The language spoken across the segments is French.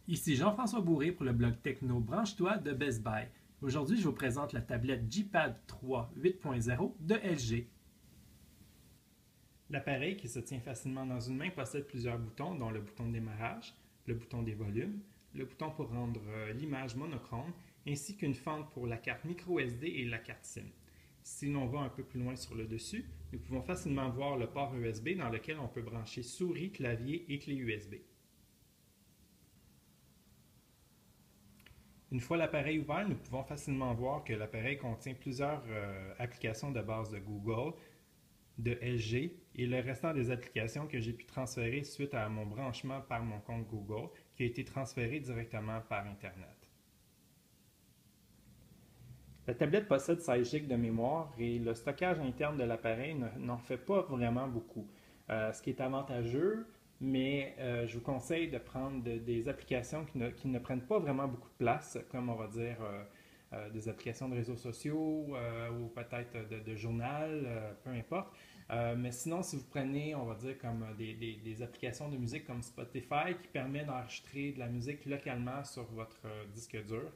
Ici Jean-François Bourré pour le blog Techno Branche-toi de Best Buy. Aujourd'hui, je vous présente la tablette G-Pad 3 8.0 de LG. L'appareil, qui se tient facilement dans une main, possède plusieurs boutons, dont le bouton de démarrage, le bouton des volumes, le bouton pour rendre l'image monochrome, ainsi qu'une fente pour la carte micro-SD et la carte SIM. Si l'on va un peu plus loin sur le dessus, nous pouvons facilement voir le port USB dans lequel on peut brancher souris, clavier et clé USB. Une fois l'appareil ouvert, nous pouvons facilement voir que l'appareil contient plusieurs applications de base de Google, de LG et le restant des applications que j'ai pu transférer suite à mon branchement par mon compte Google qui a été transféré directement par Internet. La tablette possède 16 GB de mémoire et le stockage interne de l'appareil n'en fait pas vraiment beaucoup, ce qui est avantageux, mais je vous conseille de prendre des applications qui ne prennent pas vraiment beaucoup de place, comme on va dire des applications de réseaux sociaux ou peut-être de journal, peu importe. Mais sinon, si vous prenez, on va dire, comme des applications de musique comme Spotify qui permet d'enregistrer de la musique localement sur votre disque dur,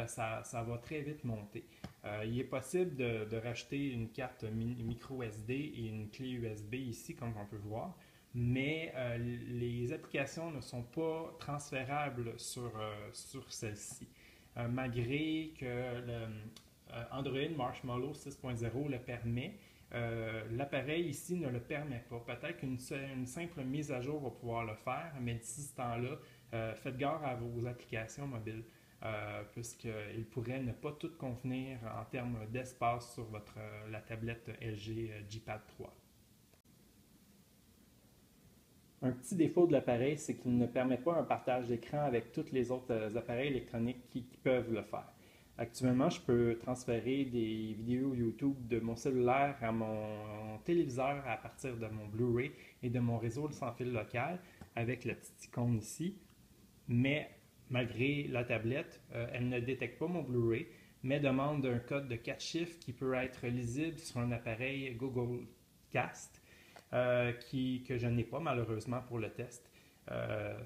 ça va très vite monter. Il est possible de racheter une carte micro SD et une clé USB ici, comme on peut voir, mais les applications ne sont pas transférables sur celle-ci. Malgré que le Android Marshmallow 6.0 le permet, l'appareil ici ne le permet pas. Peut-être qu'une simple mise à jour va pouvoir le faire, mais d'ici ce temps-là, faites gare à vos applications mobiles, puisqu'il pourrait ne pas toutes convenir en termes d'espace sur la tablette LG G-Pad 3. Un petit défaut de l'appareil, c'est qu'il ne permet pas un partage d'écran avec tous les autres appareils électroniques qui peuvent le faire. Actuellement, je peux transférer des vidéos YouTube de mon cellulaire à mon téléviseur à partir de mon Blu-ray et de mon réseau sans fil local avec la petite icône ici. Mais malgré la tablette, elle ne détecte pas mon Blu-ray, mais demande un code de 4 chiffres qui peut être lisible sur un appareil Google Cast. Que je n'ai pas malheureusement pour le test.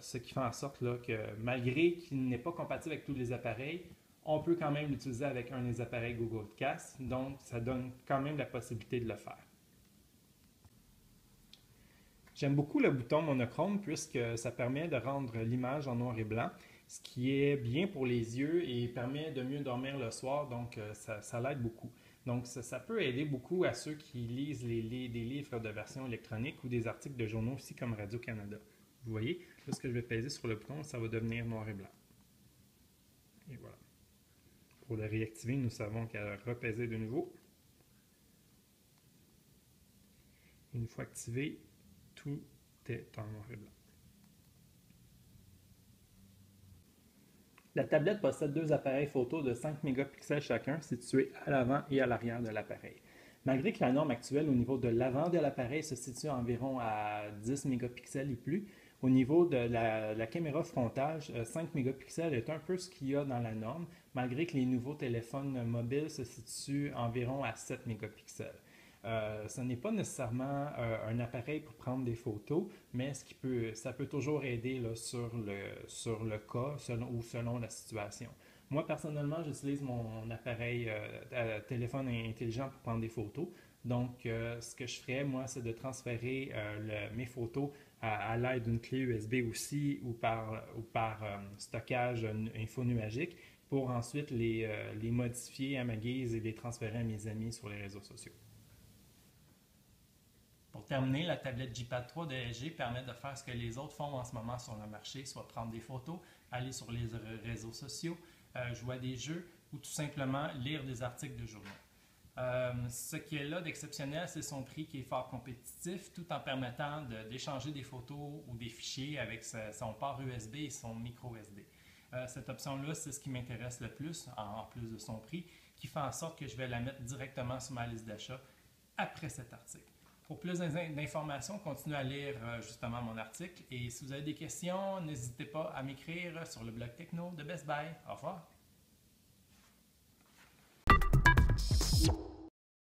Ce qui fait en sorte là, que malgré qu'il n'est pas compatible avec tous les appareils, on peut quand même l'utiliser avec un des appareils Google Cast, donc ça donne quand même la possibilité de le faire. J'aime beaucoup le bouton monochrome puisque ça permet de rendre l'image en noir et blanc, ce qui est bien pour les yeux et permet de mieux dormir le soir, donc ça l'aide beaucoup. Donc ça peut aider beaucoup à ceux qui lisent des livres de version électronique ou des articles de journaux aussi comme Radio-Canada. Vous voyez, lorsque je vais peser sur le bouton, ça va devenir noir et blanc. Et voilà. Pour le réactiver, nous savons qu'à repaiser de nouveau. Une fois activé, tout est en noir et blanc. La tablette possède deux appareils photo de 5 mégapixels chacun situés à l'avant et à l'arrière de l'appareil. Malgré que la norme actuelle au niveau de l'avant de l'appareil se situe environ à 10 mégapixels et plus, au niveau de la caméra frontale, 5 mégapixels est un peu ce qu'il y a dans la norme, malgré que les nouveaux téléphones mobiles se situent environ à 7 mégapixels. Ce n'est pas nécessairement un appareil pour prendre des photos, mais ça peut toujours aider là, sur le cas selon la situation. Moi, personnellement, j'utilise mon appareil téléphone intelligent pour prendre des photos. Donc, ce que je ferais, moi, c'est de transférer mes photos à l'aide d'une clé USB aussi ou par stockage infonuagique pour ensuite les modifier à ma guise et les transférer à mes amis sur les réseaux sociaux. Pour terminer, la tablette G-Pad 3 de LG permet de faire ce que les autres font en ce moment sur le marché, soit prendre des photos, aller sur les réseaux sociaux, jouer à des jeux ou tout simplement lire des articles de journaux. Ce qui est là d'exceptionnel, c'est son prix qui est fort compétitif, tout en permettant d'échanger des photos ou des fichiers avec son port USB et son micro SD. Cette option-là, c'est ce qui m'intéresse le plus, en plus de son prix, qui fait en sorte que je vais la mettre directement sur ma liste d'achat après cet article. Pour plus d'informations, continuez à lire justement mon article et si vous avez des questions, n'hésitez pas à m'écrire sur le blog Techno de Best Buy. Au revoir!